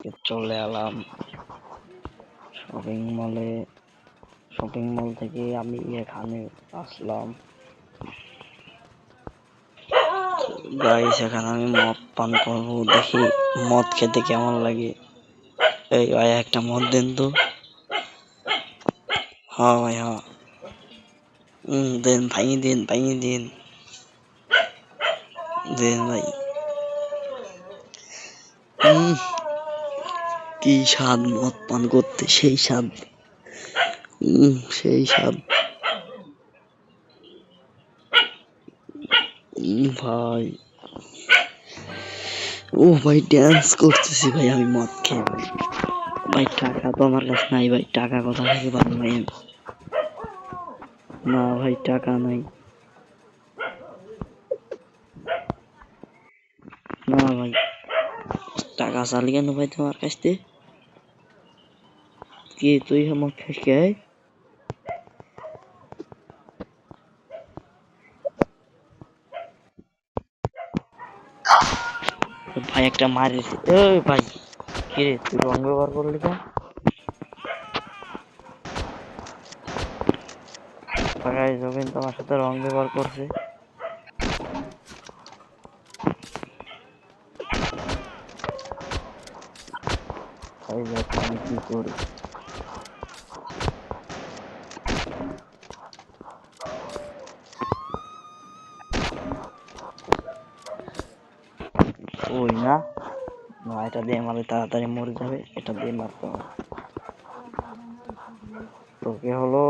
আজকে চলে এলাম শপিং মলে। শপিং মল থেকে আমি এখানে আসলাম। গাইস, এখানে আমি মদ পান করবো, দেখি মদ খেতে কেমন লাগে। এই ভাই একটা মদ দেন তো। হ্যাঁ ভাই, হ্যাঁ। দেন ভাই, দেন ভাই, দেন দেন ভাই। কি স্বাদ মদ পান করতে, সেই স্বাদ। সেই স্বাদ ভাই। ও ভাই, ড্যান্স করতেছি ভাই আমি মদ খেয়ে। ভাই টাকা তো আমার কাছে নাই ভাই, টাকা কোথা থেকে পাবো ভাই আমি? না ভাই, টাকা নাই। না ভাই, টাকা চালি কেন ভাই তোমার কাছ থেকে? কি তুই মদ খাস কে? ভাই একটা মারিস। এই ভাই, কি রে তুই রং ব্যবহার করলি কেন? জবিন তোমার সাথে রং ব্যবহার করছে। ভাই দেখ আমি কি করি। ওই না, না এটা দিয়ে মারলে তাড়াতাড়ি মরে যাবে, এটা দিয়ে মারতে হবে। তোকে হলো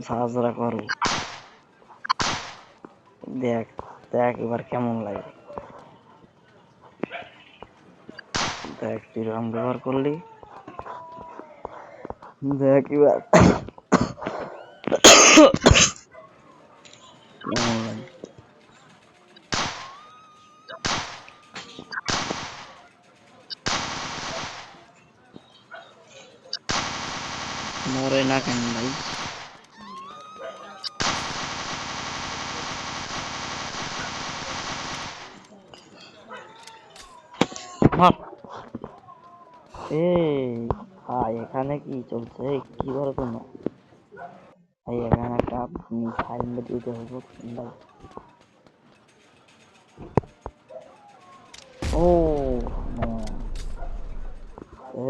ঝাঁঝরা করো। দেখ দেখ এবার কেমন লাগে। দেখ তুই রং ব্যবহার করলি, দেখ এবার কেমন লাগে। মরে না কেন ভাই? এই ভাই এখানে কি চলছে? কি ধরো তোমরা? ভাই এখানে একটা সাইনবোর্ড দিতে হবে ভাই। ও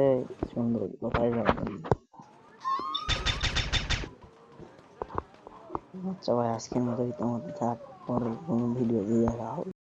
এই সুন্দর, কোথায় যাবেন? আচ্ছা ভাই, আজকের মতো তোমাদের থাক, পরে কোনো ভিডিও দিয়ে দেখা হবে।